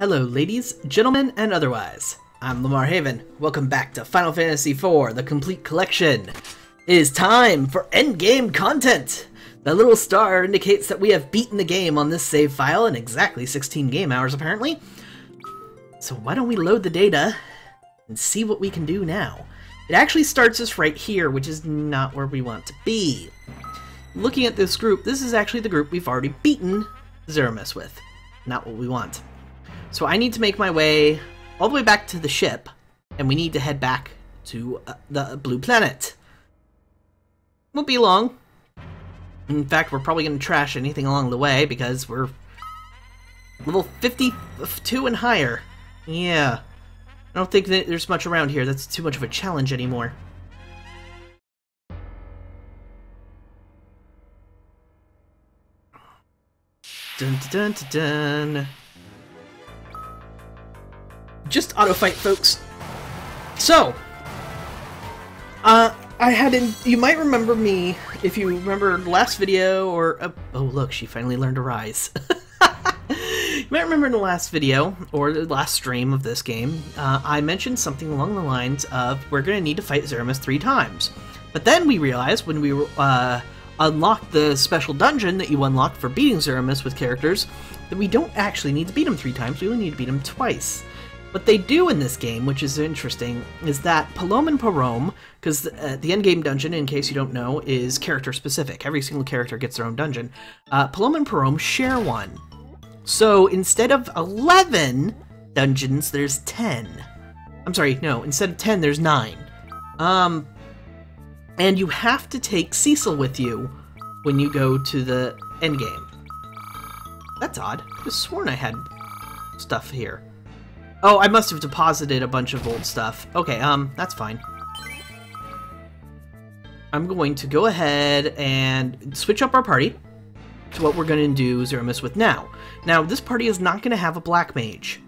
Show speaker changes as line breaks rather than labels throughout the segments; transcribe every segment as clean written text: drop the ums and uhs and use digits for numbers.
Hello ladies, gentlemen, and otherwise. I'm Lamar Haven. Welcome back to Final Fantasy IV, the complete collection. It is time for Endgame content! The little star indicates that we have beaten the game on this save file in exactly 16 game hours apparently. So why don't we load the data and see what we can do now. It actually starts us right here, which is not where we want to be. Looking at this group, this is actually the group we've already beaten Zeramis with. Not what we want. So I need to make my way all the way back to the ship, and we need to head back to the blue planet. Won't be long. In fact, we're probably going to trash anything along the way because we're level 52 and higher. Yeah. I don't think that there's much around here. That's too much of a challenge anymore. Dun dun dun dun dun. Just auto fight, folks. So, you might remember me if you remember last video or oh look, she finally learned to rise. You might remember in the last video or the last stream of this game, I mentioned something along the lines of we're going to need to fight Zeramis 3 times. But then we realized when we unlocked the special dungeon that you unlocked for beating Zeramis with characters that we don't actually need to beat him 3 times, we only need to beat him twice. What they do in this game, which is interesting, is that Palom and Parom, because the endgame dungeon, in case you don't know, is character-specific. Every single character gets their own dungeon. Palom and Parom share one. So instead of 11 dungeons, there's 10. I'm sorry, no, instead of 10, there's 9. And you have to take Cecil with you when you go to the endgame. That's odd. I could have sworn I had stuff here. Oh, I must have deposited a bunch of old stuff. Okay, that's fine. I'm going to go ahead and switch up our party to what we're going to do Zeramis with now. Now, this party is not going to have a black mage.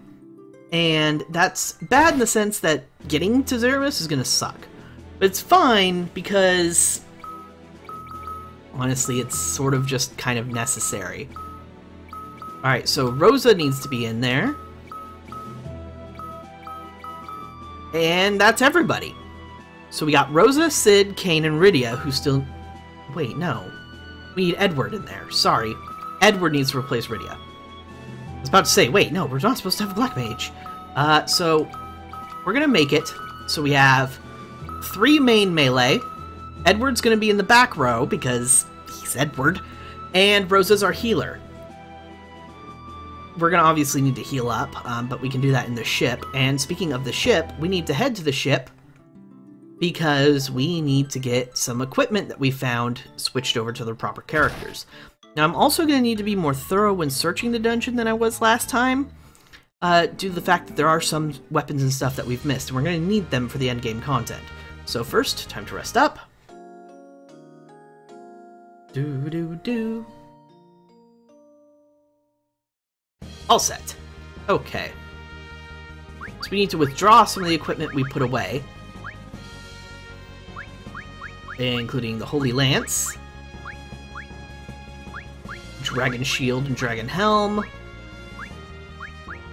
And that's bad in the sense that getting to Zeramis is going to suck. But it's fine because, honestly, it's sort of just kind of necessary. Alright, so Rosa needs to be in there. And that's everybody. So we got Rosa, Sid, Kane, and Rydia, who still... Wait, no. We need Edward in there. Sorry. Edward needs to replace Rydia. I was about to say, wait, no, we're not supposed to have a black mage. So we're going to make it so we have 3 main melee. Edward's going to be in the back row because he's Edward. And Rosa's our healer. We're going to obviously need to heal up, but we can do that in the ship. And speaking of the ship, we need to head to the ship because we need to get some equipment that we found switched over to the proper characters. Now, I'm also going to need to be more thorough when searching the dungeon than I was last time, due to the fact that there are some weapons and stuff that we've missed, and we're going to need them for the endgame content. So first, time to rest up. Do-do-do. All set. Okay. So we need to withdraw some of the equipment we put away, including the Holy Lance, Dragon Shield and Dragon Helm,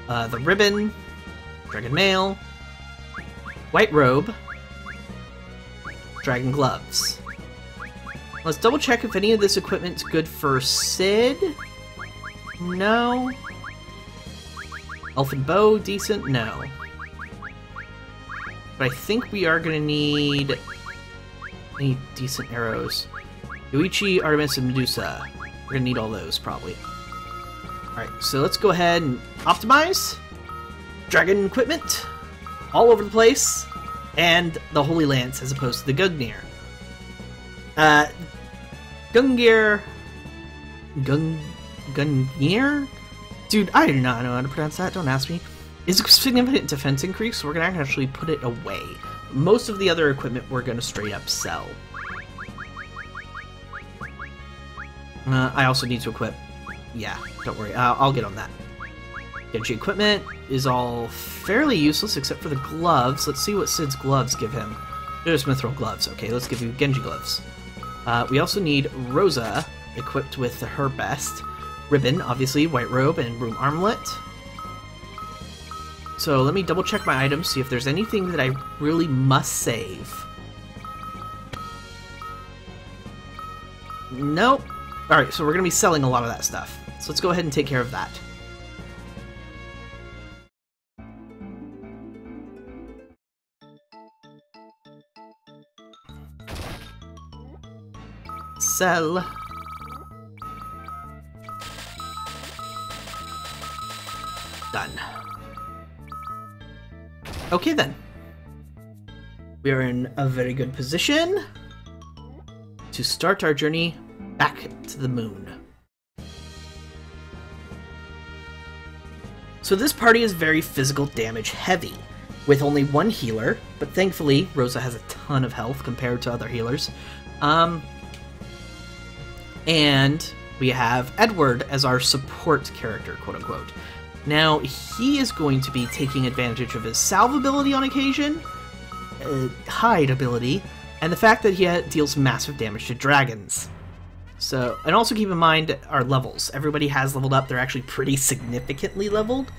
the Ribbon, Dragon Mail, White Robe, Dragon Gloves. Let's double check if any of this equipment's good for Sid. No. Elfin Bow, decent? No. But I think we are going to need any decent arrows. Yuichi, Artemis, and Medusa. We're going to need all those, probably. Alright, so let's go ahead and optimize. Dragon equipment. All over the place. And the Holy Lance, as opposed to the Gungnir. Gungnir? Dude, I do not know how to pronounce that, don't ask me. Is a significant defense increase, so we're going to actually put it away. Most of the other equipment we're going to straight up sell. I also need to equip. Yeah, don't worry, I'll get on that. Genji equipment is all fairly useless except for the gloves. Let's see what Sid's gloves give him. There's mithril gloves. Okay, let's give you Genji gloves. We also need Rosa equipped with her best. Ribbon, obviously, White Robe, and Broom Armlet. So let me double check my items, see if there's anything that I really must save. Nope. Alright, so we're going to be selling a lot of that stuff. So let's go ahead and take care of that. Sell. Done. Okay then. We are in a very good position to start our journey back to the moon. So this party is very physical damage heavy, with only one healer, but thankfully Rosa has a ton of health compared to other healers. And we have Edward as our support character, quote-unquote. Now, he is going to be taking advantage of his salve ability on occasion, hide ability, and the fact that he deals massive damage to dragons. So, and also keep in mind our levels. Everybody has leveled up. They're actually pretty significantly leveled.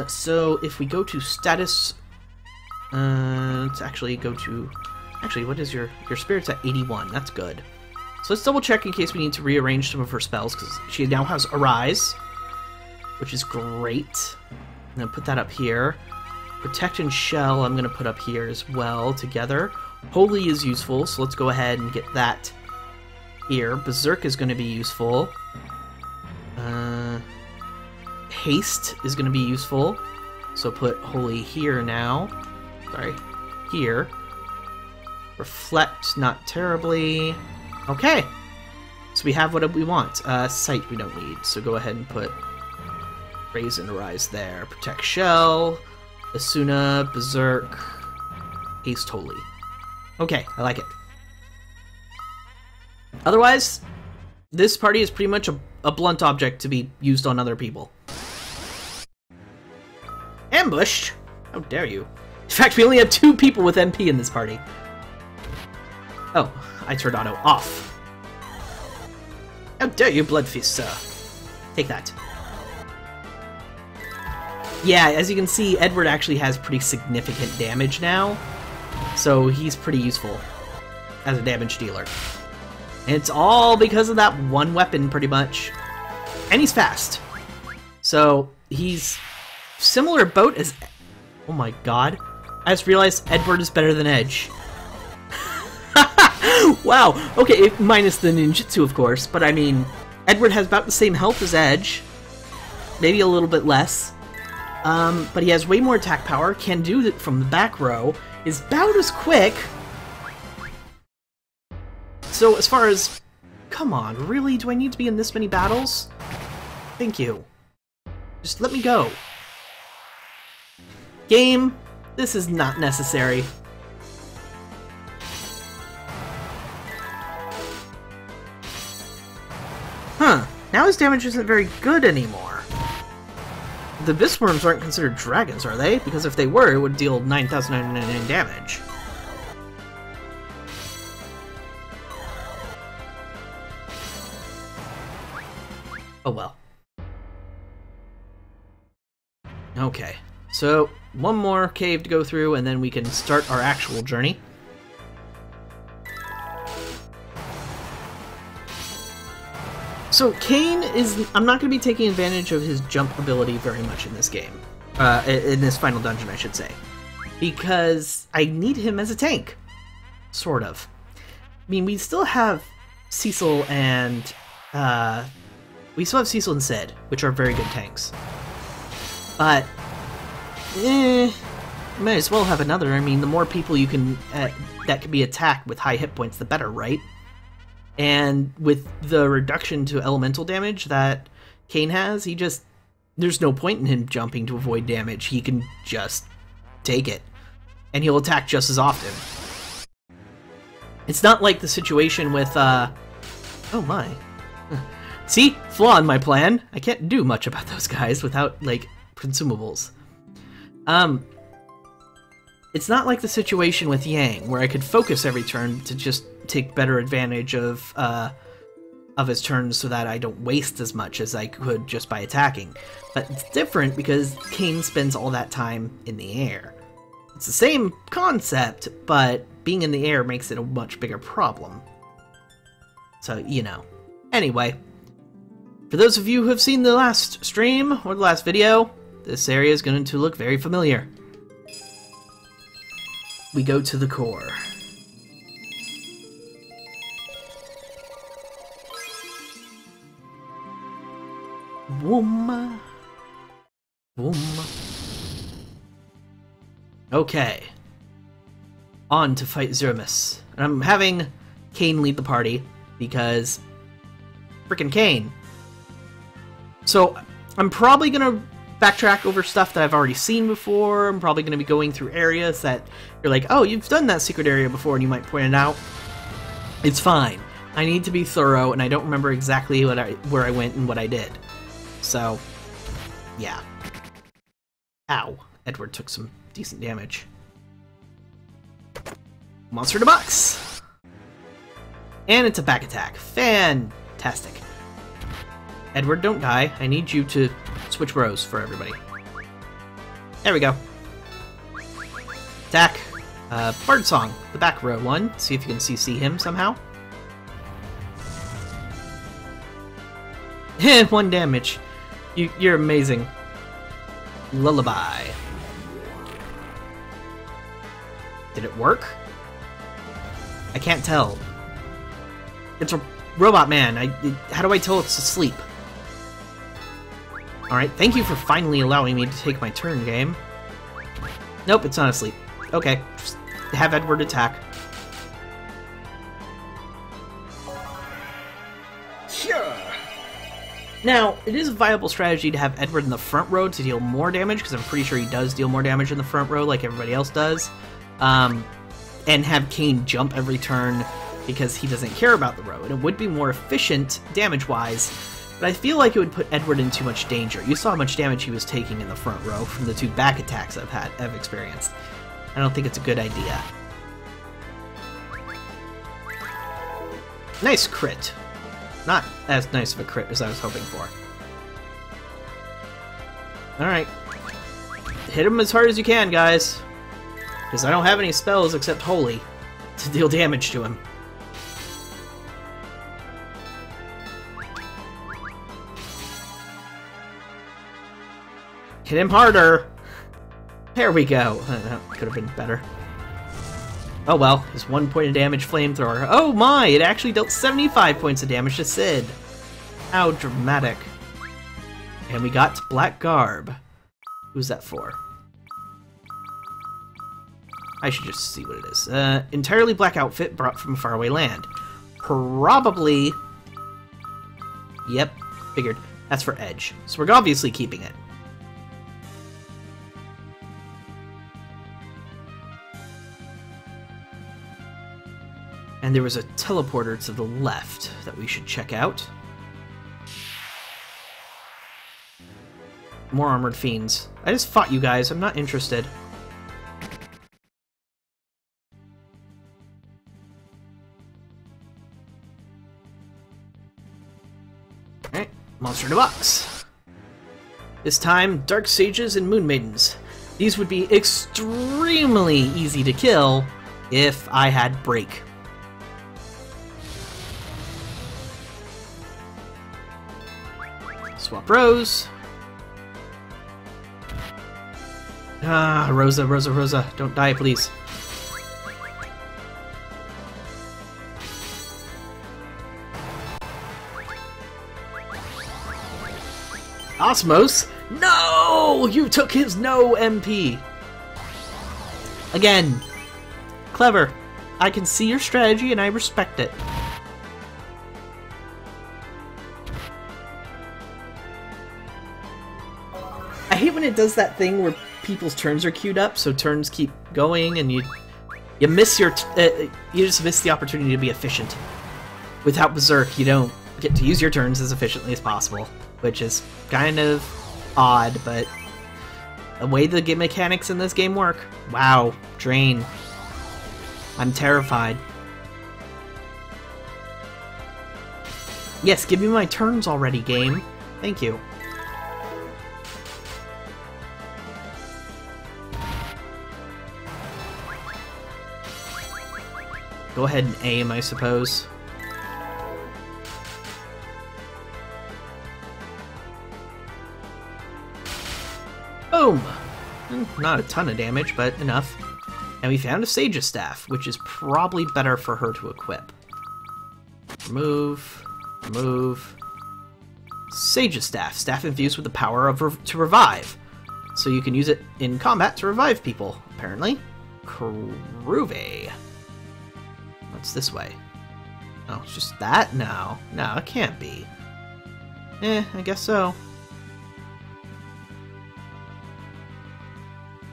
So if we go to status, let's actually go to, actually, what is your spirit's at 81. That's good. So let's double check in case we need to rearrange some of her spells, because she now has Arise, which is great. I'm going to put that up here. Protect and Shell I'm going to put up here as well together. Holy is useful, so let's go ahead and get that here. Berserk is going to be useful. Haste is going to be useful, so put Holy here now. Sorry, here. Reflect, not terribly. Okay, so we have what we want. Sight we don't need, so go ahead and put Raise and Arise there. Protect Shell, Asuna, Berserk, Haste, Holy. Okay, I like it. Otherwise, this party is pretty much a blunt object to be used on other people. Ambushed? How dare you. In fact, we only have 2 people with MP in this party. Oh, I turned auto off. How dare you, Bloodfist, sir. Take that. Yeah, as you can see, Edward actually has pretty significant damage now, so he's pretty useful as a damage dealer. And it's all because of that one weapon, pretty much. And he's fast. So, he's similar boat as... Oh my god. I just realized Edward is better than Edge. Wow. Okay, minus the ninjutsu, of course. But I mean, Edward has about the same health as Edge. Maybe a little bit less. But he has way more attack power. Can do it from the back row. Is about as quick. So as far as... Come on, really? Do I need to be in this many battles? Thank you. Just let me go. Game, this is not necessary. Huh, now his damage isn't very good anymore. The Abyssworms aren't considered dragons, are they? Because if they were, it would deal 9,999 damage. Oh well. Okay, so one more cave to go through, and then we can start our actual journey. So Cain is... I'm not going to be taking advantage of his jump ability very much in this game. In this final dungeon, I should say. Because I need him as a tank. Sort of. I mean, we still have Cecil and... we still have Cecil and Sid, which are very good tanks. But... might as well have another. I mean, the more people you can... that can be attacked with high hit points, the better, right? And with the reduction to elemental damage that Cain has, he just... There's no point in him jumping to avoid damage. He can just take it. And he'll attack just as often. It's not like the situation with, Oh my. See? Flaw in my plan. I can't do much about those guys without, like, consumables. It's not like the situation with Yang, where I could focus every turn to just take better advantage of of his turns so that I don't waste as much as I could just by attacking. But it's different because Cain spends all that time in the air. It's the same concept, but being in the air makes it a much bigger problem. So, you know. Anyway, for those of you who have seen the last stream or the last video, this area is going to look very familiar. We go to the core. Woom. Woom. Okay. On to fight Zermus. And I'm having Cain lead the party because frickin' Cain. So I'm probably gonna backtrack over stuff that I've already seen before. I'm probably gonna be going through areas that you're like, oh, you've done that secret area before, and you might point it out. It's fine. I need to be thorough, and I don't remember exactly where I went and what I did. So, yeah. Ow. Edward took some decent damage. Monster in a box! And it's a back attack. Fantastic. Edward, don't die. I need you to switch rows for everybody. There we go. Attack. Bird Song, the back row one. See if you can CC him somehow. And 1 damage. You're amazing. Lullaby. Did it work? I can't tell. It's a robot man. How do I tell it's asleep? Alright, thank you for finally allowing me to take my turn, game. Nope, it's not asleep. Okay, just have Edward attack. Sure. Now, it is a viable strategy to have Edward in the front row to deal more damage, because I'm pretty sure he does deal more damage in the front row like everybody else does. And have Cain jump every turn because he doesn't care about the row. And it would be more efficient damage-wise, but I feel like it would put Edward in too much danger. You saw how much damage he was taking in the front row from the 2 back attacks I've experienced. I don't think it's a good idea. Nice crit. Not as nice of a crit as I was hoping for. Alright. Hit him as hard as you can, guys. Because I don't have any spells except Holy to deal damage to him. Hit him harder! There we go. That could have been better. Oh well, his 1 point of damage flamethrower. Oh my! It actually dealt 75 points of damage to Sid. How dramatic. And we got Black Garb. Who's that for? I should just see what it is. Entirely black outfit brought from a faraway land. Probably... Yep, figured. That's for Edge. So we're obviously keeping it. And there was a teleporter to the left that we should check out. More armored fiends. I just fought you guys. I'm not interested. Alright, monster in a box. This time, Dark Sages and Moon Maidens. These would be extremely easy to kill if I had Break. Swap rows. Ah, Rosa, Rosa, Rosa. Don't die, please. Osmos? No! You took his no MP! Again. Clever. I can see your strategy and I respect it. I hate when it does that thing where people's turns are queued up, so turns keep going, and you miss your you just miss the opportunity to be efficient. Without Berserk, you don't get to use your turns as efficiently as possible, which is kind of odd, but the way the game mechanics in this game work. Wow, Drain. I'm terrified. Yes, give me my turns already, game. Thank you. Go ahead and aim, I suppose. Boom! Not a ton of damage, but enough. And we found a Sage's Staff, which is probably better for her to equip. Remove. Remove. Sage's Staff. Staff infused with the power to revive. So you can use it in combat to revive people, apparently. Groovy. What's this way? Oh, it's just that? No. No, it can't be. I guess so.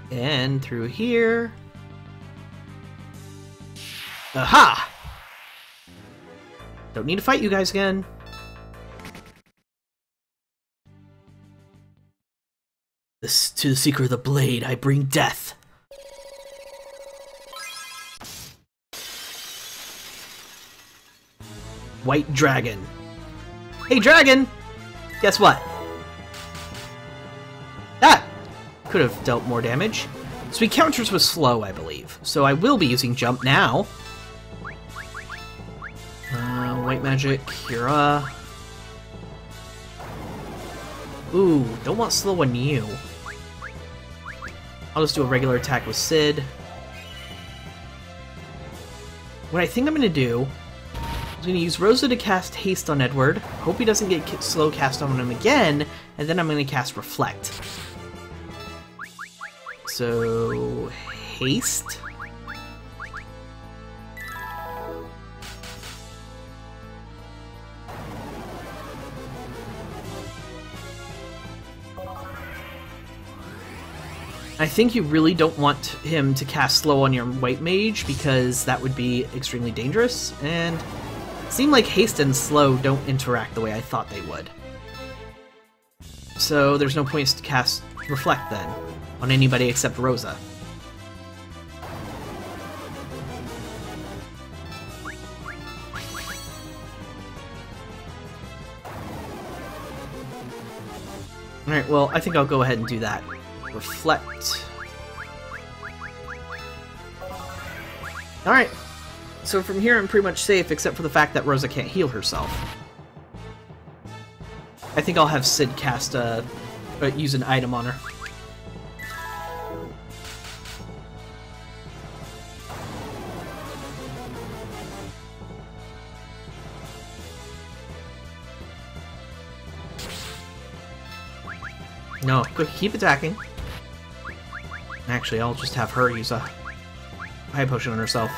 And through here... Aha! Don't need to fight you guys again. To the Seeker of the Blade, I bring death. White Dragon. Hey, Dragon! Guess what? That could have dealt more damage. So he counters with slow, I believe. So I will be using jump now. White magic, Kira. Ooh, don't want slow on you. I'll just do a regular attack with Sid. What I think I'm going to do is I'm going to use Rosa to cast Haste on Edward. Hope he doesn't get slow cast on him again, and then I'm going to cast Reflect. So, Haste. I think you really don't want him to cast slow on your white mage because that would be extremely dangerous, and it seemed like haste and slow don't interact the way I thought they would. So there's no point to cast Reflect then on anybody except Rosa. Alright, well, I think I'll go ahead and do that. Reflect. Alright, so from here I'm pretty much safe except for the fact that Rosa can't heal herself. I think I'll have Sid cast use an item on her. No, keep attacking. Actually, I'll just have her use a high potion on herself.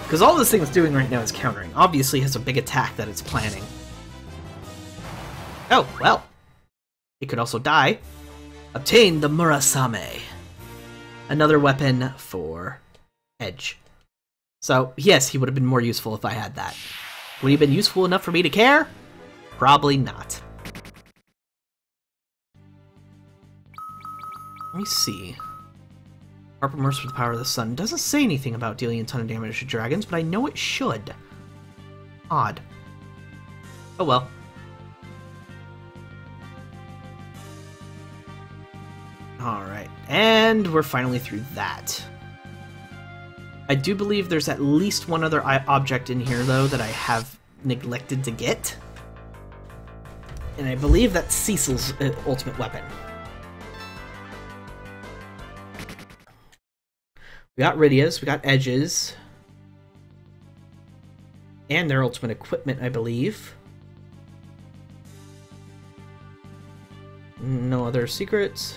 Because all this thing is doing right now is countering. Obviously, it has a big attack that it's planning. Oh, well. It could also die. Obtain the Murasame. Another weapon for Edge. So, yes, he would have been more useful if I had that. Would he have been useful enough for me to care? Probably not. Let me see. Harp immersed with the power of the sun. Doesn't say anything about dealing a ton of damage to dragons, but I know it should. Odd. Oh well. Alright, and we're finally through that. I do believe there's at least one other object in here, though, that I have neglected to get. And I believe that's Cecil's ultimate weapon. We got Rydia's, we got Edge's. And their ultimate equipment, I believe. No other secrets.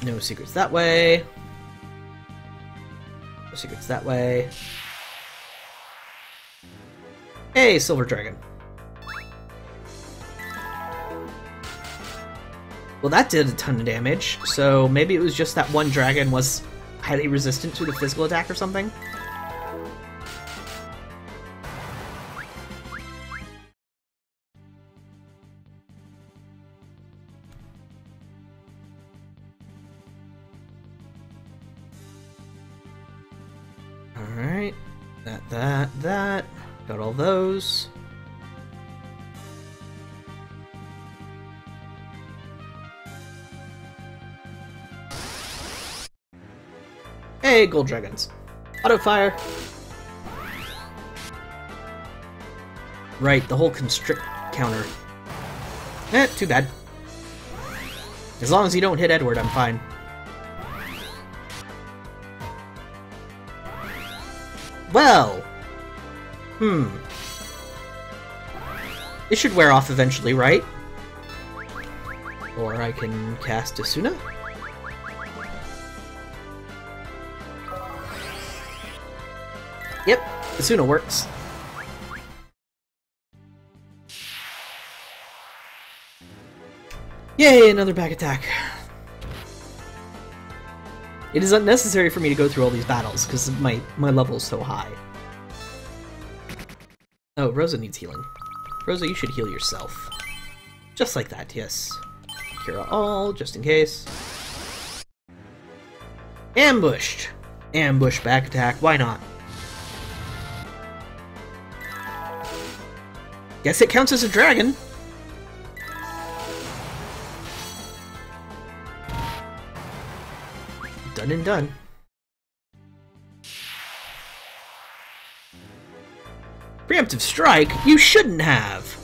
No secrets that way. No secrets that way. Hey, Silver Dragon. Well, that did a ton of damage, so maybe it was just that one dragon was highly resistant to the physical attack or something? That. Got all those. Hey, gold dragons. Auto fire. Right, the whole constrict counter. Too bad. As long as you don't hit Edward, I'm fine. Well! It should wear off eventually, right? Or I can cast Asuna? Yep, Asuna works. Yay, another back attack. It is unnecessary for me to go through all these battles, because my level is so high. Oh, Rosa needs healing. Rosa, you should heal yourself. Just like that, yes. Cure all, just in case. Ambushed! Ambush back attack, why not? Guess it counts as a dragon. Done and done. Preemptive strike? You shouldn't have!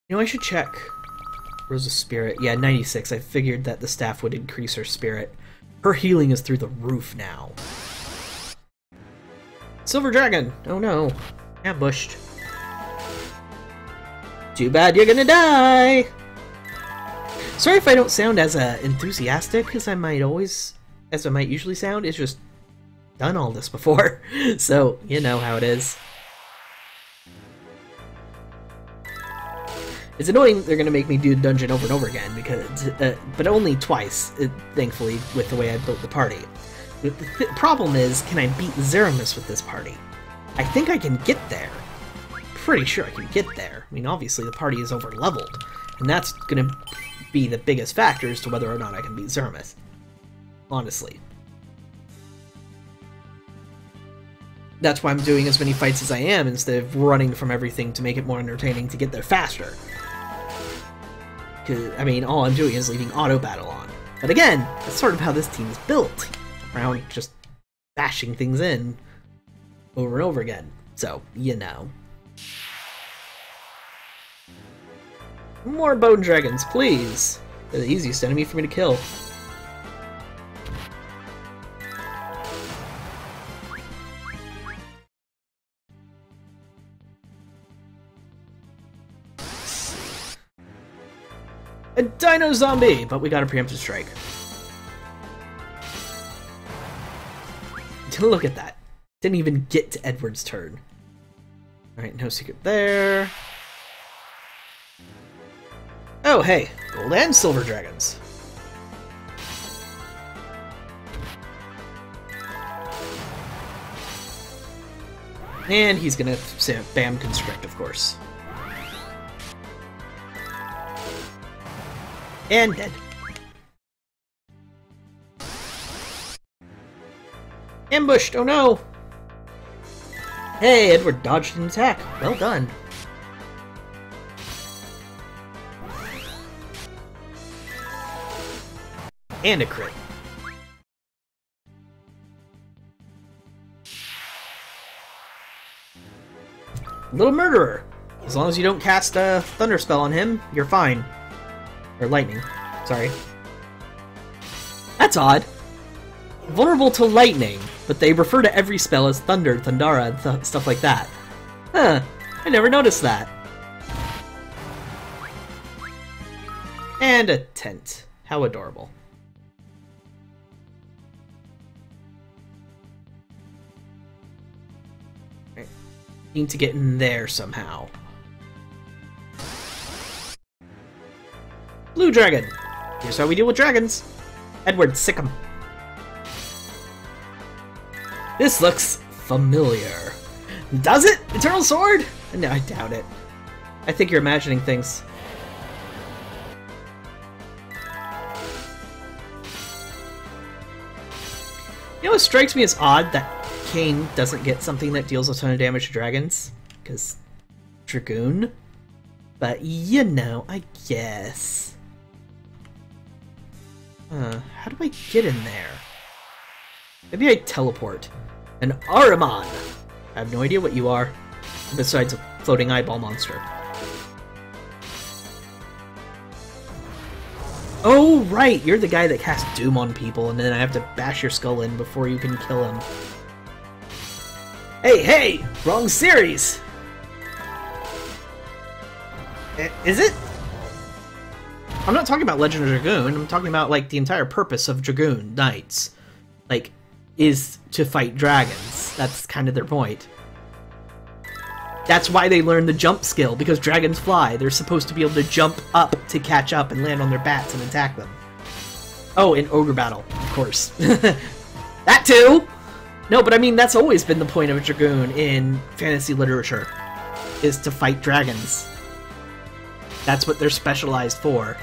You know, I should check. Rosa's spirit. Yeah, 96. I figured that the staff would increase her spirit. Her healing is through the roof now. Silver dragon! Oh no. Ambushed. Too bad you're gonna die! Sorry if I don't sound as enthusiastic as I might usually sound. It's just done all this before, so you know how it is. It's annoying they're gonna make me do the dungeon over and over again, because, but only twice, thankfully, with the way I built the party. The problem is, can I beat Zeramis with this party? I think I can get there. Pretty sure I can get there. I mean, obviously the party is over-leveled, and that's gonna be the biggest factor as to whether or not I can beat Zeramis. Honestly. That's why I'm doing as many fights as I am, instead of running from everything to make it more entertaining to get there faster. Because, I mean, all I'm doing is leaving auto battle on. But again, that's sort of how this team is built. Around just bashing things in over and over again. So, you know. More bone dragons, please! They're the easiest enemy for me to kill. A dino zombie! But we got a preemptive strike. Look at that. Didn't even get to Edward's turn. Alright, no secret there. Oh, hey. Gold and silver dragons. And he's gonna say bam constrict, of course. And dead. Ambushed! Oh no! Hey, Edward dodged an attack. Well done. And a crit. Little murderer! As long as you don't cast a thunder spell on him, you're fine. Or lightning. Sorry. That's odd. Vulnerable to lightning, but they refer to every spell as thunder, thundara, and stuff like that. Huh. I never noticed that. And a tent. How adorable. Right. Need to get in there somehow. Blue dragon! Here's how we deal with dragons. Edward, sick 'em. This looks familiar. Does it? Eternal Sword? No, I doubt it. I think you're imagining things. You know, it strikes me as odd that Kane doesn't get something that deals a ton of damage to dragons. Because Dragoon? But, you know, I guess. How do I get in there? Maybe I teleport. An Ahriman! I have no idea what you are, besides a floating eyeball monster. Oh, right! You're the guy that casts Doom on people, and then I have to bash your skull in before you can kill him. Hey, hey! Wrong series! Is it? I'm not talking about Legend of Dragoon, I'm talking about, like, the entire purpose of Dragoon Knights. Like, is to fight dragons. That's kind of their point. That's why they learn the jump skill, because dragons fly. They're supposed to be able to jump up to catch up and land on their bats and attack them. Oh, in Ogre Battle, of course. That too! No, but I mean, that's always been the point of a Dragoon in fantasy literature, is to fight dragons. That's what they're specialized for.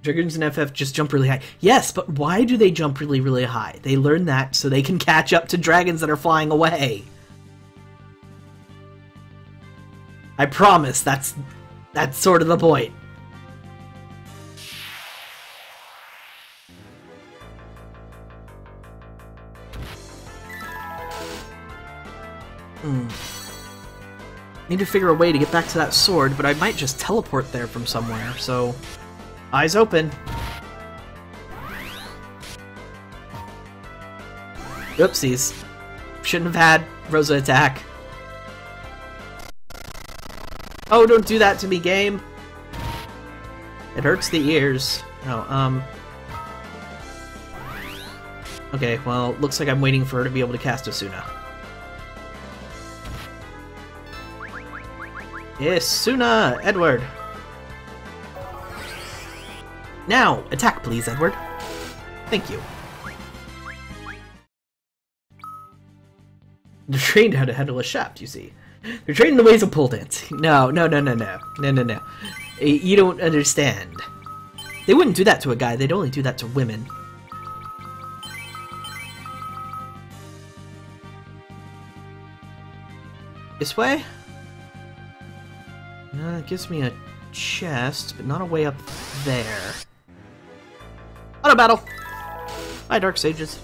Dragoons in FF just jump really high. Yes, but why do they jump really, really high? They learn that so they can catch up to dragons that are flying away. I promise, that's sort of the point. Need to figure a way to get back to that sword, but I might just teleport there from somewhere, so... Eyes open. Oopsies. Shouldn't have had Rosa attack. Oh, don't do that to me, game! It hurts the ears. Oh, okay, well, looks like I'm waiting for her to be able to cast Asuna. Asuna! Edward! Now, attack please, Edward. Thank you. They're trained how to handle a shaft, you see. They're trained in the ways of pole dancing. No. You don't understand. They wouldn't do that to a guy, they'd only do that to women. This way? It gives me a chest, but not a way up there. Auto battle! Hi, Dark Sages.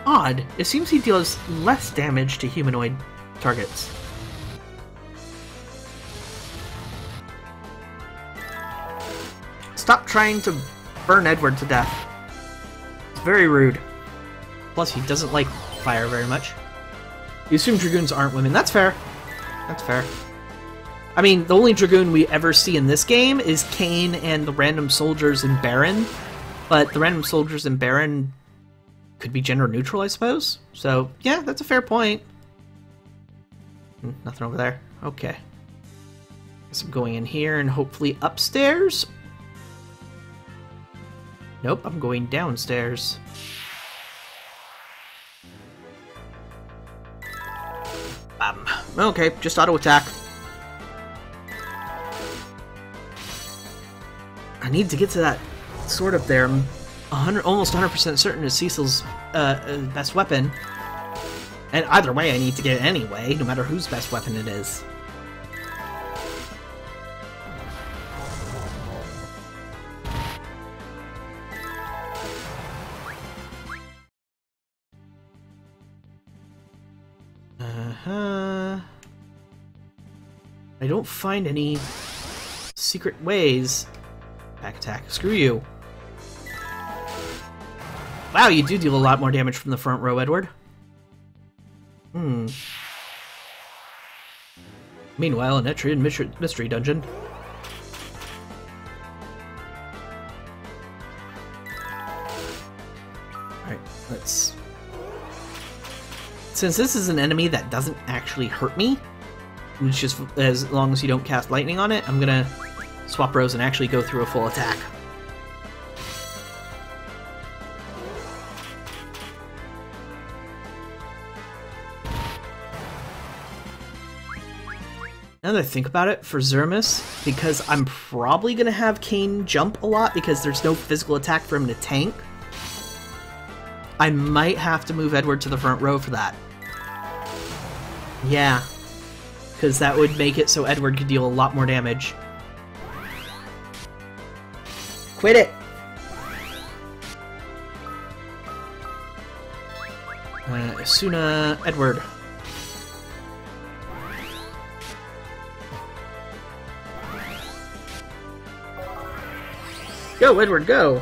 Odd. It seems he deals less damage to humanoid targets. Stop trying to burn Edward to death. It's very rude. Plus, he doesn't like fire very much. You assume Dragoons aren't women. That's fair. That's fair. I mean, the only Dragoon we ever see in this game is Kane and the random soldiers in Baron, but the random soldiers in Baron could be gender neutral, I suppose? So, yeah, that's a fair point. Nothing over there. Okay. Guess I'm going in here and hopefully upstairs? Nope, I'm going downstairs. Okay, just auto attack. I need to get to that sword up there. I'm almost 100% certain it's Cecil's best weapon. And either way, I need to get it anyway, no matter whose best weapon it is. I don't find any secret ways. Back attack. Screw you. Wow, you do deal a lot more damage from the front row, Edward. Meanwhile, an Etrian mystery dungeon. Alright, let's... Since this is an enemy that doesn't actually hurt me, it's just as long as you don't cast lightning on it, I'm gonna swap rows and actually go through a full attack. Now that I think about it, for Zermus, because I'm probably going to have Kane jump a lot because there's no physical attack for him to tank, I might have to move Edward to the front row for that. Yeah, because that would make it so Edward could deal a lot more damage. Quit it! Asuna, Edward. Go, Edward, go!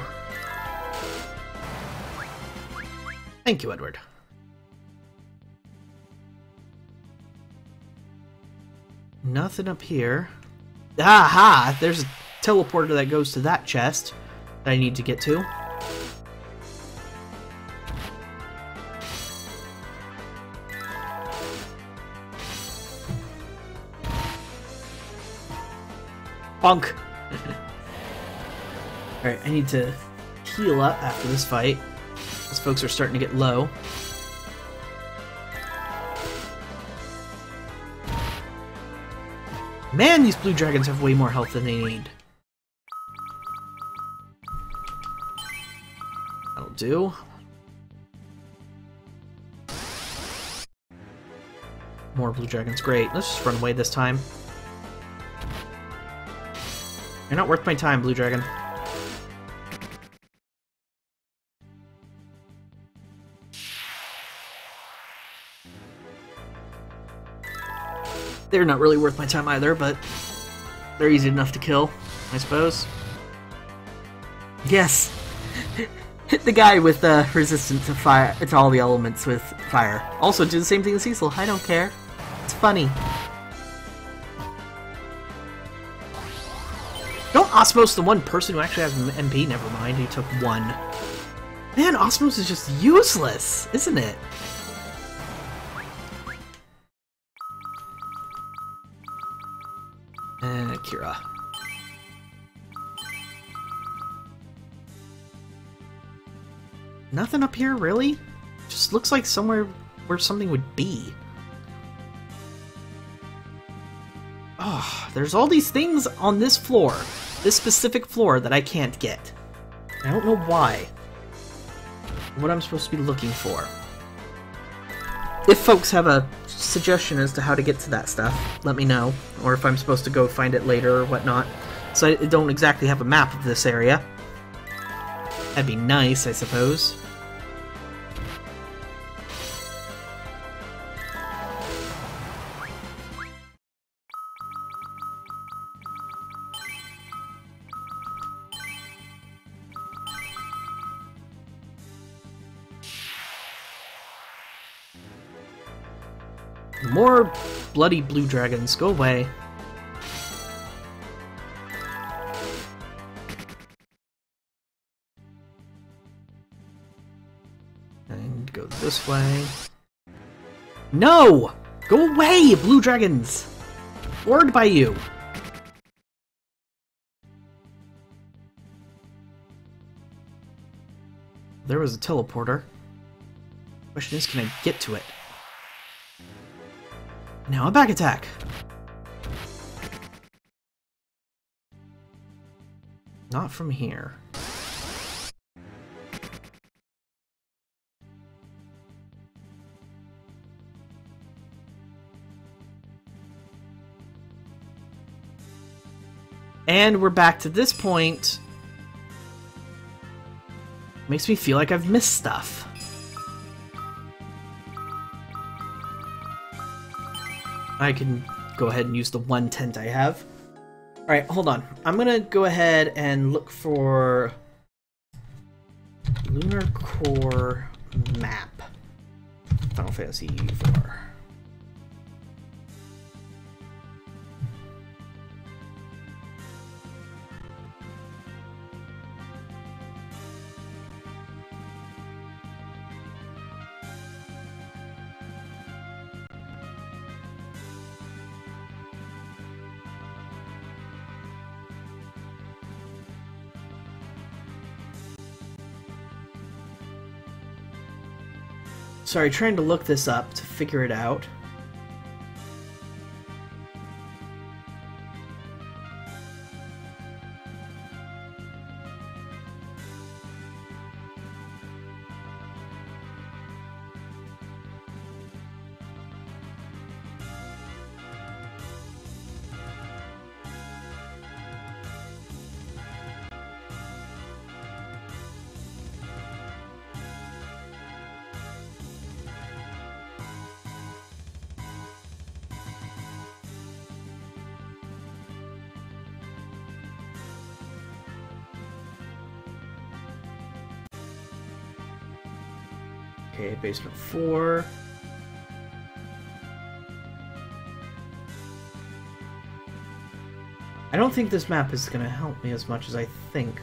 Thank you, Edward. Nothing up here. Aha! There's a teleporter that goes to that chest that I need to get to. Bonk! Alright, I need to heal up after this fight. These folks are starting to get low. Man, these blue dragons have way more health than they need. That'll do. More blue dragons, great. Let's just run away this time. You're not worth my time, blue dragon. They're not really worth my time either, but they're easy enough to kill, I suppose. Yes! Hit the guy with resistance to fire, to all the elements with fire. Also do the same thing as Cecil, I don't care. It's funny. Don't Osmos the one person who actually has MP? Never mind, he took one. Man, Osmos is just useless, isn't it? Kira. Nothing up here, really? Just looks like somewhere where something would be. Oh, there's all these things on this floor. This specific floor that I can't get. I don't know why. What I'm supposed to be looking for. If folks have a suggestion as to how to get to that stuff, let me know. Or if I'm supposed to go find it later or whatnot. So I don't exactly have a map of this area. That'd be nice, I suppose. More bloody blue dragons, go away. And go this way. No! Go away, blue dragons! Bored by you! There was a teleporter. Question is, can I get to it? Now a back attack! Not from here. And we're back to this point. Makes me feel like I've missed stuff. I can go ahead and use the one tent I have. Alright, hold on. I'm gonna go ahead and look for Lunar Core map. Final Fantasy IV. Sorry, trying to look this up to figure it out. Okay, basement 4. I don't think this map is going to help me as much as I think.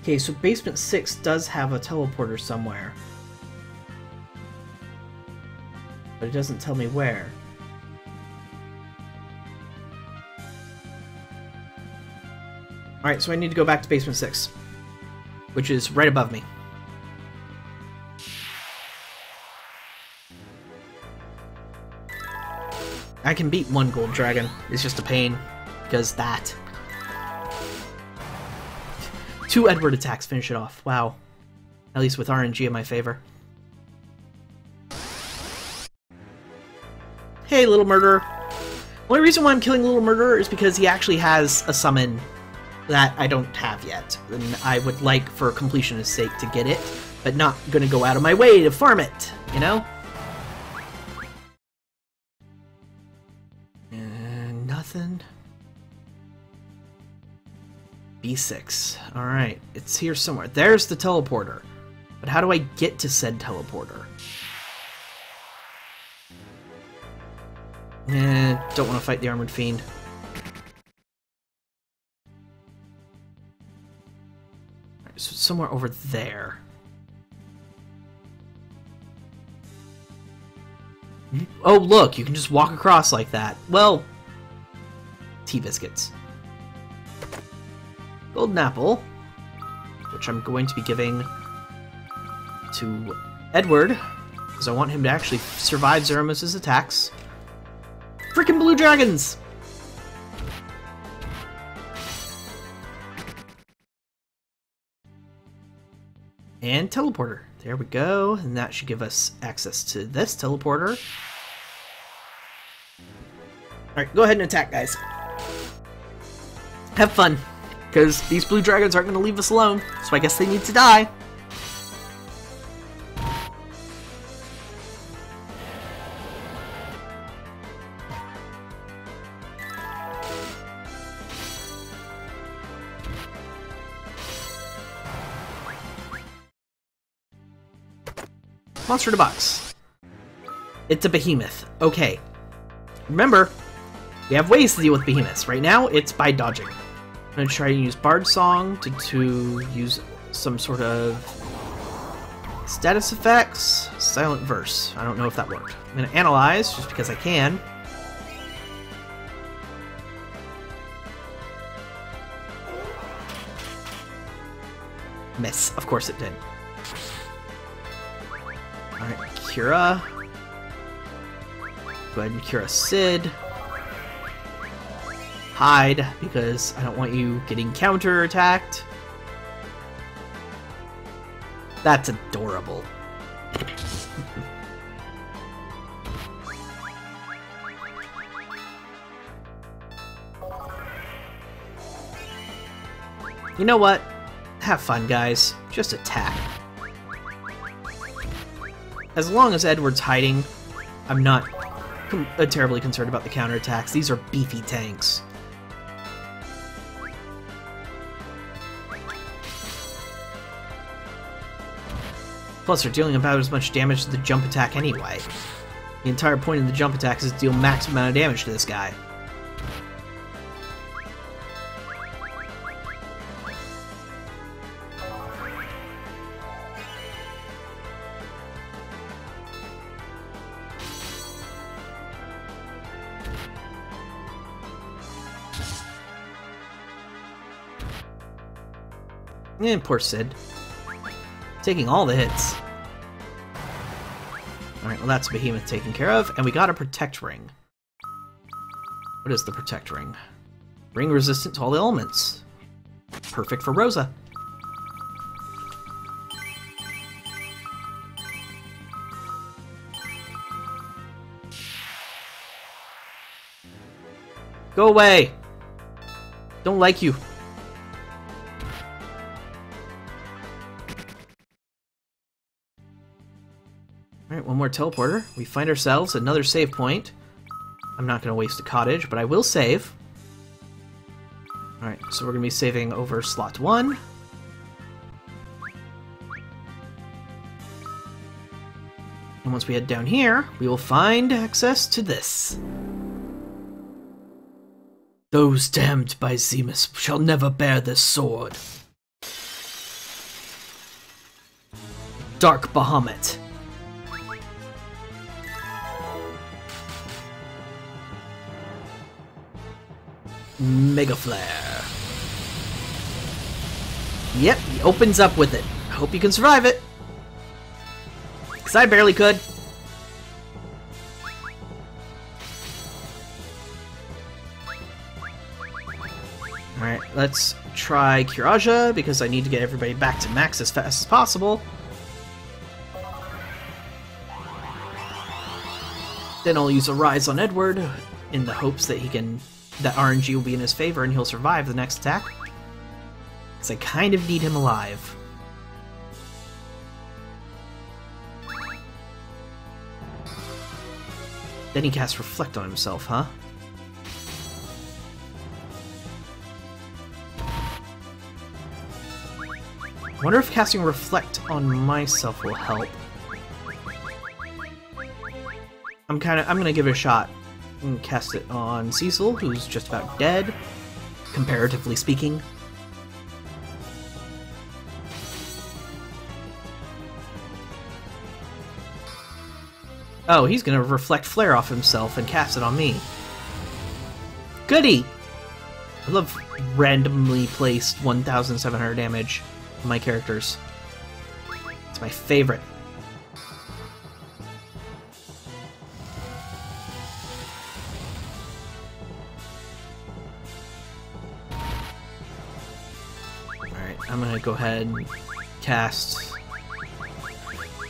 Okay, so basement 6 does have a teleporter somewhere. But it doesn't tell me where. Alright, so I need to go back to basement 6. Which is right above me. I can beat one gold dragon. It's just a pain. Because that. 2 Edward attacks finish it off. Wow. At least with RNG in my favor. Hey, Little Murderer. Only reason why I'm killing Little Murderer is because he actually has a summon that I don't have yet. And I would like, for completionist sake, to get it, but not gonna go out of my way to farm it, you know? And nothing. B6. Alright, it's here somewhere. There's the teleporter. But how do I get to said teleporter? Don't want to fight the Armored Fiend. Alright, so it's somewhere over there. Oh, look, you can just walk across like that. Well, T-biscuits. Golden apple, which I'm going to be giving to Edward, because I want him to actually survive Zeramos' attacks. Frickin' blue dragons! And teleporter. There we go, and that should give us access to this teleporter. Alright, go ahead and attack, guys. Have fun. Because these blue dragons aren't going to leave us alone, so I guess they need to die. Monster in a box. It's a behemoth. Okay. Remember, we have ways to deal with behemoths. Right now, it's by dodging. I'm going to try to use Bard Song to use some sort of status effects. Silent Verse. I don't know if that worked. I'm going to analyze, just because I can. Miss. Of course it did. Alright, Cura. Go ahead and Cura Sid. Hide, because I don't want you getting counter-attacked. That's adorable. You know what? Have fun, guys. Just attack. As long as Edward's hiding, I'm not terribly concerned about the counterattacks. These are beefy tanks. Plus, they're dealing about as much damage as the jump attack anyway. The entire point of the jump attack is to deal max amount of damage to this guy. And poor Sid. Taking all the hits. Alright, well that's Behemoth taken care of, and we got a Protect Ring. What is the Protect Ring? Ring resistant to all the elements. Perfect for Rosa. Go away! Don't like you. Alright, one more teleporter. We find ourselves another save point. I'm not going to waste a cottage, but I will save. Alright, so we're going to be saving over slot 1. And once we head down here, we will find access to this. Those damned by Zemus shall never bear this sword. Dark Bahamut. Mega Flare. Yep, he opens up with it. I hope you can survive it. Because I barely could. Alright, let's try Kiraja, because I need to get everybody back to max as fast as possible. Then I'll use a Rise on Edward, in the hopes that that RNG will be in his favor and he'll survive the next attack. Because I kind of need him alive. Then he casts Reflect on himself, huh? I wonder if casting Reflect on myself will help. I'm gonna give it a shot and cast it on Cecil, who's just about dead, comparatively speaking. Oh, he's gonna Reflect Flare off himself and cast it on me. Goody! I love randomly placed 1,700 damage on my characters. It's my favorite. Alright, I'm gonna go ahead and cast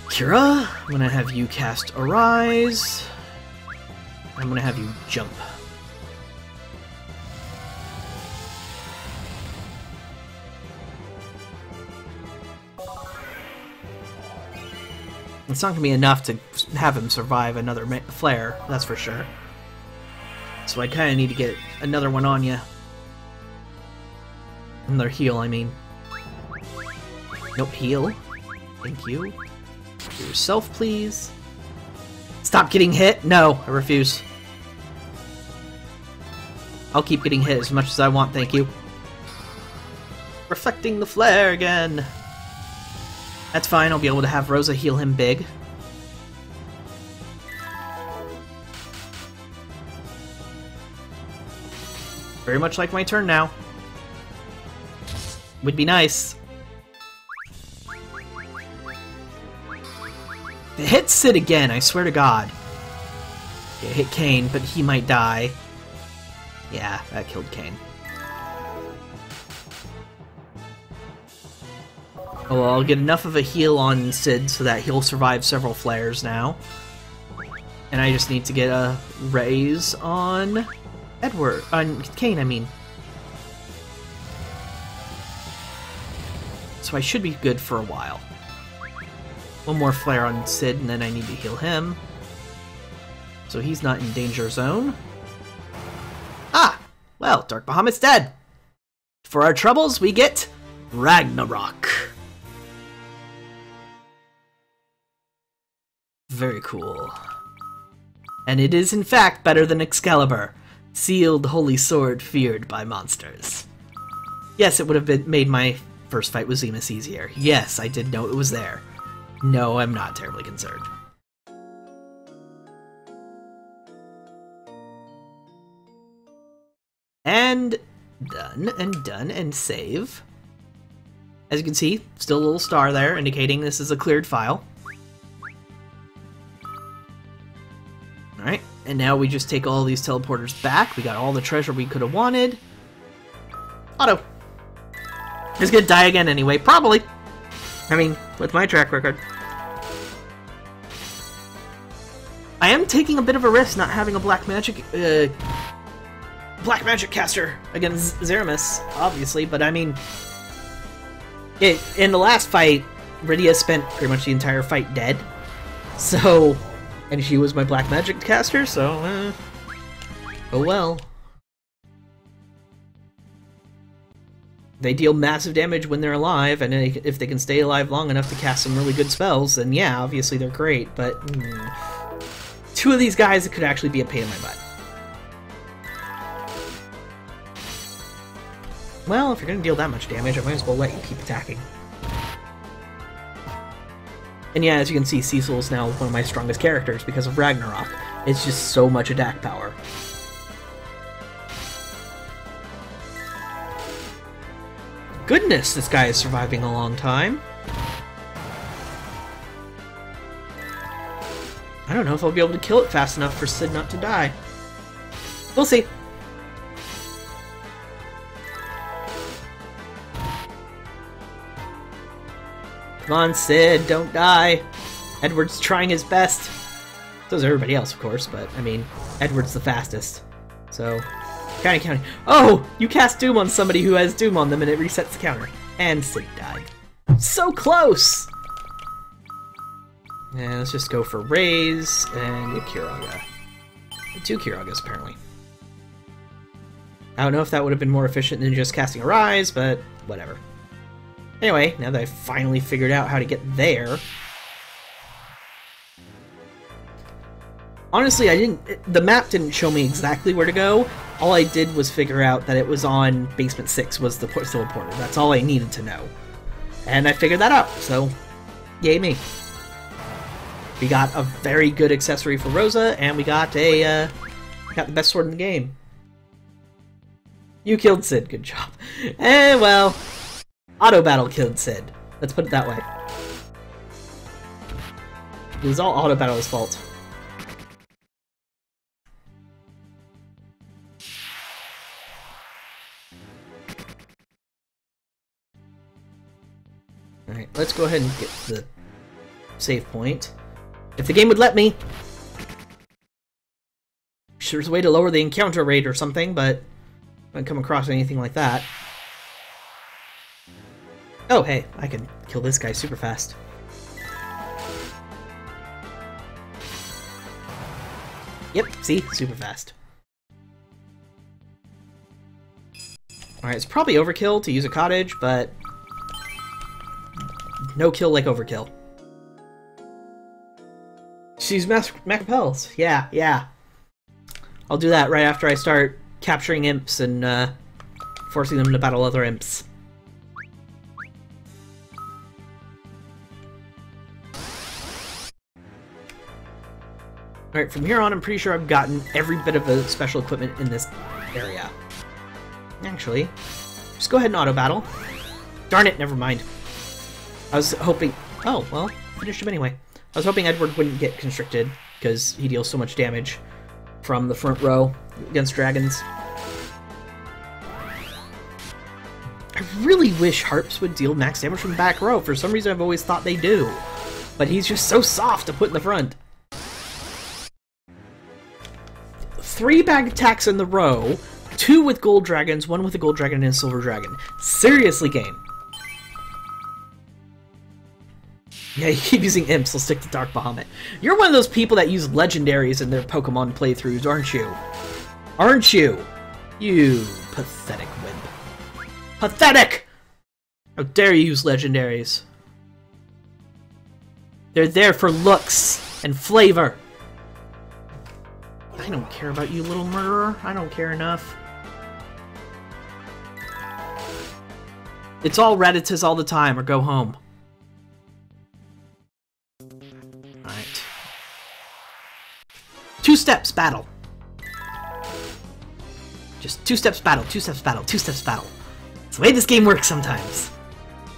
Kira. I'm gonna have you cast Arise. I'm gonna have you jump. It's not gonna be enough to have him survive another flare, that's for sure. So I kinda need to get another one on you. Another heal, I mean. Nope, heal. Thank you. Do yourself, please. Stop getting hit! No, I refuse. I'll keep getting hit as much as I want, thank you. Reflecting the flare again! That's fine, I'll be able to have Rosa heal him big. Very much like my turn now. Would be nice. It hit Sid again, I swear to God. It hit Kane, but he might die. Yeah, that killed Kane. Oh, well, I'll get enough of a heal on Sid so that he'll survive several flares now. And I just need to get a raise on Kane, I mean. So I should be good for a while. One more flare on Sid, and then I need to heal him. So he's not in danger zone. Ah! Well, Dark Bahamut's dead! For our troubles, we get Ragnarok. Very cool. And it is in fact better than Excalibur, sealed holy sword feared by monsters. Yes, it would have made my first fight with Zemus easier. Yes, I did know it was there. No, I'm not terribly concerned. And done, and save. As you can see, still a little star there, indicating this is a cleared file. Alright, And now we just take all these teleporters back. We got all the treasure we could have wanted. Otto. He's gonna die again anyway, probably. I mean, with my track record. I am taking a bit of a risk not having a black magic caster against Zeramis, obviously, but I mean, in the last fight, Rydia spent pretty much the entire fight dead, so, and she was my black magic caster, so, oh well. They deal massive damage when they're alive, and if they can stay alive long enough to cast some really good spells, then yeah, obviously they're great, but two of these guys could actually be a pain in my butt. Well, if you're going to deal that much damage, I might as well let you keep attacking. And yeah, as you can see, Cecil is now one of my strongest characters because of Ragnarok. It's just so much attack power. Goodness, this guy is surviving a long time. I don't know if I'll be able to kill it fast enough for Sid not to die. We'll see. Come on, Sid, don't die. Edward's trying his best. So is everybody else, of course, but, I mean, Edward's the fastest. So, counting. Oh! You cast Doom on somebody who has Doom on them and it resets the counter. And Sid died. So close! And let's just go for Raise and a Kiraga. 2 Kiragas, apparently. I don't know if that would have been more efficient than just casting a Rise, but whatever. Anyway, now that I've finally figured out how to get there... Honestly, the map didn't show me exactly where to go. All I did was figure out that it was on Basement 6 was the teleporter. That's all I needed to know. And I figured that out, so yay me. We got a very good accessory for Rosa, and we got the best sword in the game. You killed Sid, good job. Eh, well, Auto Battle killed Sid. Let's put it that way. It was all Auto Battle's fault. Alright, let's go ahead and get the save point. If the game would let me. There's a way to lower the encounter rate or something, but I haven't come across anything like that. Oh, hey, I can kill this guy super fast. Yep, see? Super fast. Alright, it's probably overkill to use a cottage, but no kill like overkill. She's Macapels. Yeah. I'll do that right after I start capturing imps and forcing them to battle other imps. Alright, from here on I'm pretty sure I've gotten every bit of the special equipment in this area. Actually, just go ahead and auto-battle. Darn it, never mind. I was hoping... Oh, well, finished him anyway. I was hoping Edward wouldn't get constricted, because he deals so much damage from the front row against dragons. I really wish Harps would deal max damage from the back row. For some reason I've always thought they do. But he's just so soft to put in the front. 3 bag attacks in the row, 2 with gold dragons, 1 with a gold dragon and a silver dragon. Seriously, game. Yeah, you keep using imps, we'll stick to Dark Bahamut. You're one of those people that use legendaries in their Pokemon playthroughs, aren't you? Aren't you? You pathetic wimp. Pathetic! How dare you use legendaries? They're there for looks and flavor. I don't care about you, little murderer. I don't care enough. It's all Redditus all the time, or go home. Alright. 2 steps battle. Just 2 steps battle, 2 steps battle, 2 steps battle. It's the way this game works sometimes.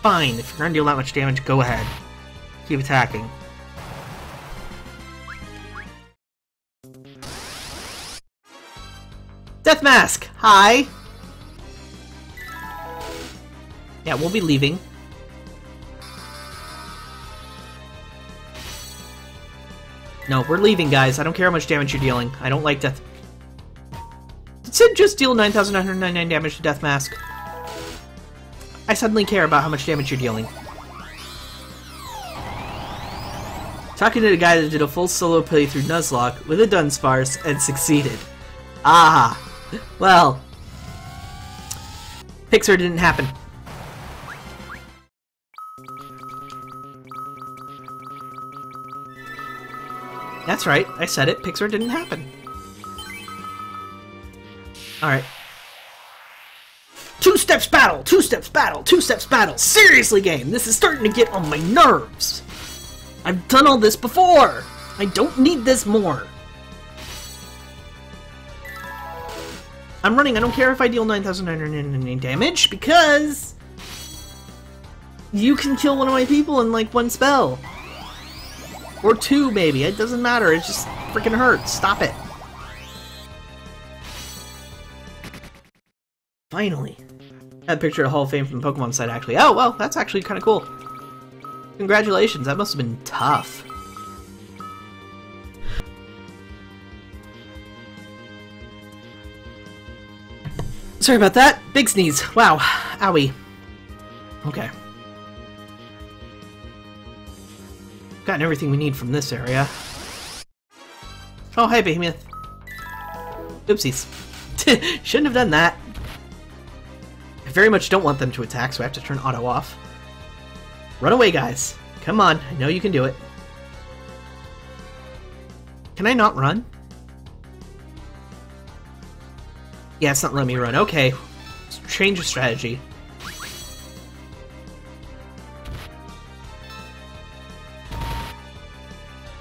Fine, if you're gonna deal that much damage, go ahead. Keep attacking. Death Mask! Hi! Yeah, we'll be leaving. No, we're leaving, guys. I don't care how much damage you're dealing. I don't like death. Did Sid just deal 9,999 damage to Death Mask? I suddenly care about how much damage you're dealing. Talking to the guy that did a full solo playthrough Nuzlocke with a Dunsparce and succeeded. Ah! Well... Pixar didn't happen. That's right, I said it. Pixar didn't happen. Alright. 2 steps battle! 2 steps battle! 2 steps battle! Seriously, game! This is starting to get on my nerves! I've done all this before! I don't need this more! I'm running, I don't care if I deal 9,999 damage, because... you can kill one of my people in, like, 1 spell. Or 2, maybe. It doesn't matter. It just freaking hurts. Stop it. Finally. I had a picture of Hall of Fame from the Pokemon site, actually. Oh, well, that's actually kind of cool. Congratulations. That must have been tough. Sorry about that. Big sneeze. Wow. Owie. Okay. Gotten everything we need from this area. Oh, hey, Behemoth. Oopsies. Shouldn't have done that. I very much don't want them to attack, so I have to turn auto off. Run away, guys. Come on. I know you can do it. Can I not run? Yeah, it's not letting me run. Okay. Let's change of strategy.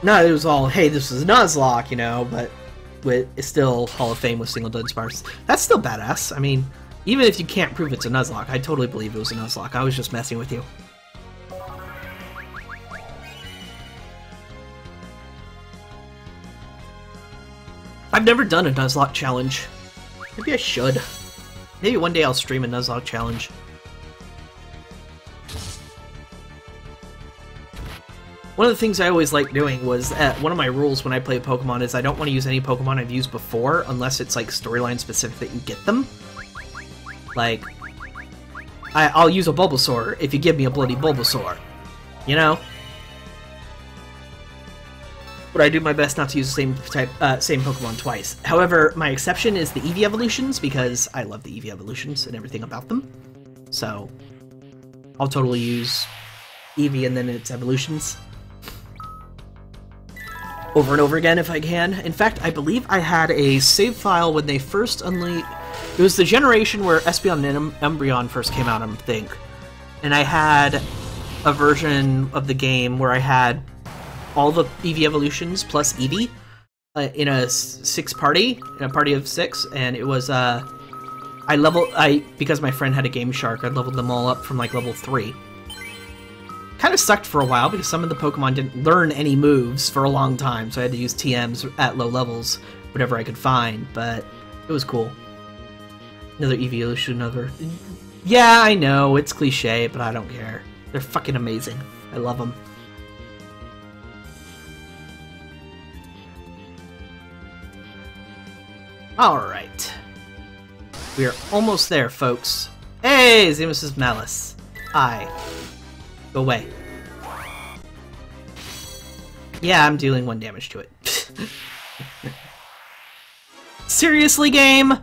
No, it was all, hey, this is a Nuzlocke, you know, but it's still Hall of Fame with single Dunsparce. That's still badass. I mean, even if you can't prove it's a Nuzlocke, I totally believe it was a Nuzlocke. I was just messing with you. I've never done a Nuzlocke challenge. Maybe I should. Maybe one day I'll stream a Nuzlocke challenge. One of the things I always liked doing was, one of my rules when I play Pokemon is I don't want to use any Pokemon I've used before unless it's like storyline specific that you get them. Like, I'll use a Bulbasaur if you give me a bloody Bulbasaur, you know? But I do my best not to use the same Pokemon twice. However, my exception is the Eevee evolutions because I love the Eevee evolutions and everything about them. So, I'll totally use Eevee and then its evolutions over and over again if I can. In fact, I believe I had a save file when they first unleashed... It was the generation where Espeon and Umbreon first came out, I think. And I had a version of the game where I had all the Eevee evolutions plus Eevee in a party of 6, and it was, because my friend had a Game Shark, I leveled them all up from, like, level 3. Kind of sucked for a while because some of the Pokemon didn't learn any moves for a long time, so I had to use TMs at low levels, whatever I could find, but it was cool. Another evolution, another... Yeah, I know, it's cliche, but I don't care. They're fucking amazing. I love them. Alright. We are almost there, folks. Hey, Zemus's Malice. Hi. Go away. Yeah, I'm dealing 1 damage to it. Seriously, game?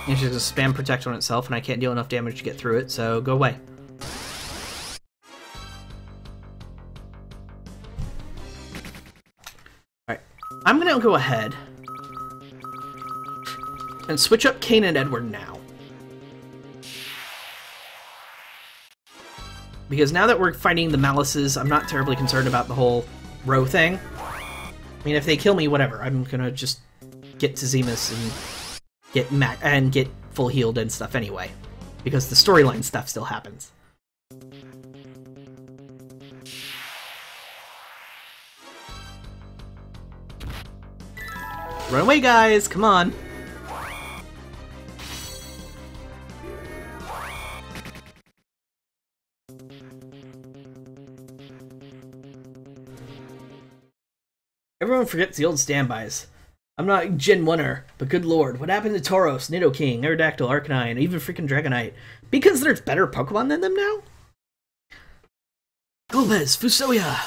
It's just a spam protect on itself, and I can't deal enough damage to get through it, so go away. Alright, I'm gonna go ahead and switch up Kane and Edward now. Because now that we're fighting the Malices, I'm not terribly concerned about the whole row thing. I mean, if they kill me, whatever. I'm gonna just get to Zemus and get full healed and stuff anyway. Because the storyline stuff still happens. Run away, guys! Come on! Everyone forgets the old standbys. I'm not Gen 1er, but good lord, what happened to Tauros, Nidoking, Aerodactyl, Arcanine, even freaking Dragonite? Because there's better Pokemon than them now? Golbez, Fusoya!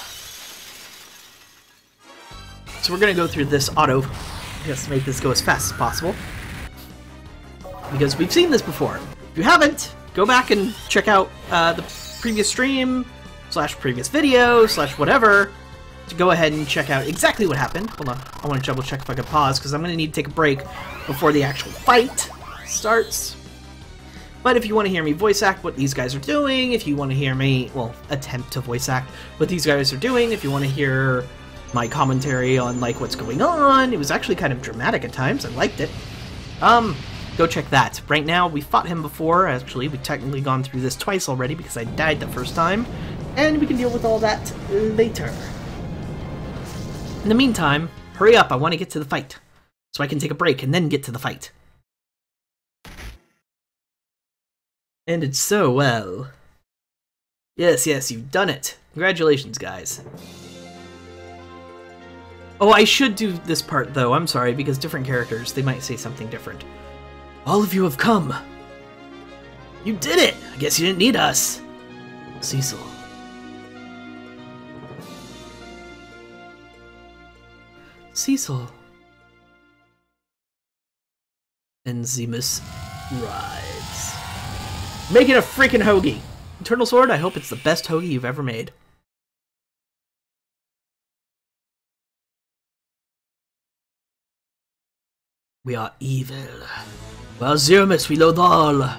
So we're gonna go through this auto, just make this go as fast as possible. Because we've seen this before. If you haven't, go back and check out the previous stream, / previous video, / whatever, to go ahead and check out exactly what happened. Hold on, I want to double check if I can pause, because I'm going to need to take a break before the actual fight starts. But if you want to hear me voice act what these guys are doing, if you want to hear me, well, attempt to voice act what these guys are doing, if you want to hear my commentary on, like, what's going on, it was actually kind of dramatic at times, I liked it, go check that. Right now, we fought him before, actually, we've technically gone through this twice already because I died the first time, and we can deal with all that later. In the meantime, hurry up, I want to get to the fight, so I can take a break and then get to the fight. Ended so well. Yes, you've done it. Congratulations, guys. Oh, I should do this part, though, I'm sorry, because different characters, they might say something different. All of you have come. You did it! I guess you didn't need us. Cecil. Cecil. And Zemus rides. Making a freaking hoagie. Eternal Sword, I hope it's the best hoagie you've ever made. We are evil. Well, Zemus, we loathe all.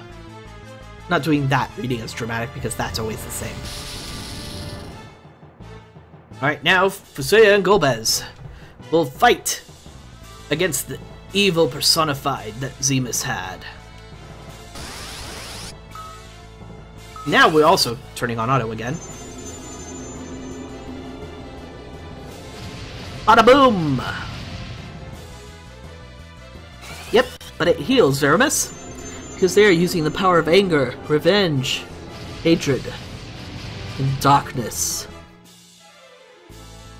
Not doing that reading as dramatic because that's always the same. Alright, now Fusoya and Golbez will fight against the evil personified that Zemus had. Now we're also turning on auto again. Bada boom! Yep, but it heals Zemus, because they are using the power of anger, revenge, hatred, and darkness.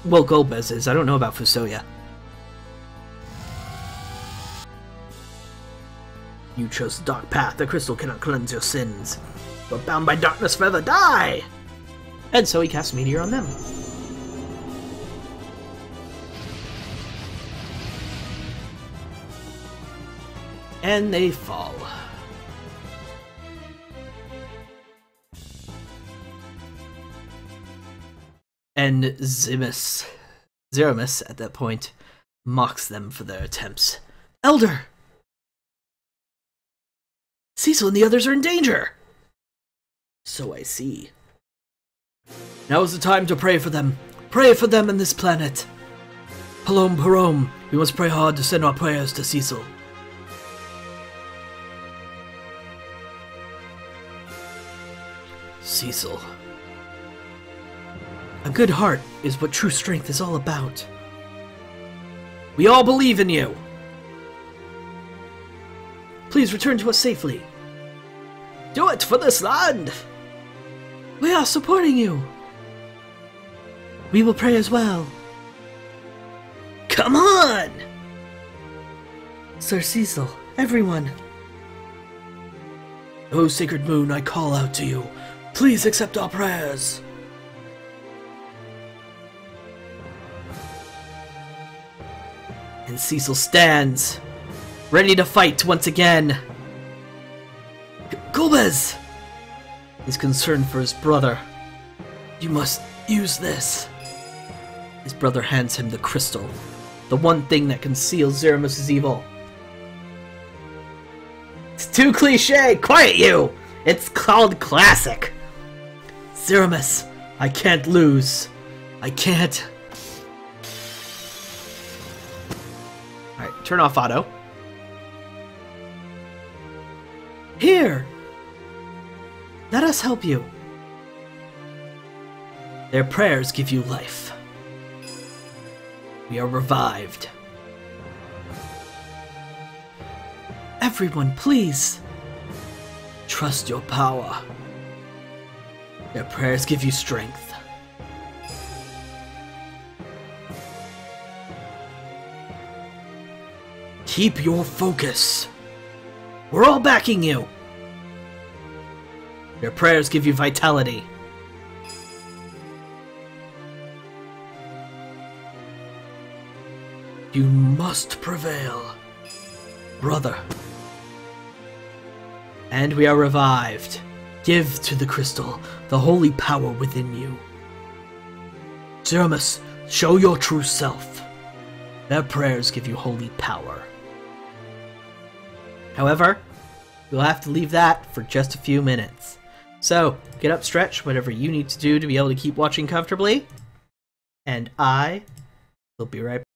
Well, Golbez is. I don't know about Fusoya. You chose the dark path. The crystal cannot cleanse your sins. But bound by darkness forever, die! And so he casts Meteor on them. And they fall. And Zemus at that point mocks them for their attempts. Elder! Cecil and the others are in danger! So I see. Now is the time to pray for them. Pray for them and this planet. Palom Parom, we must pray hard to send our prayers to Cecil. Cecil. A good heart is what true strength is all about. We all believe in you. Please return to us safely. Do it for this land! We are supporting you. We will pray as well. Come on! Sir Cecil, everyone. O sacred moon, I call out to you. Please accept our prayers. And Cecil stands, ready to fight once again. Golbez is concerned for his brother. You must use this. His brother hands him the crystal, the one thing that conceals Zemus' evil. It's too cliche! Quiet you! It's called classic! Zemus, I can't lose. I can't. Alright, turn off auto. Here! Let us help you. Their prayers give you life. We are revived. Everyone, please! Trust your power. Their prayers give you strength. Keep your focus. We're all backing you. Your prayers give you vitality. You must prevail, brother. And we are revived. Give to the crystal the holy power within you. Zeramus, show your true self. Their prayers give you holy power. However, we'll have to leave that for just a few minutes. So, get up, stretch, whatever you need to do to be able to keep watching comfortably. And I will be right back.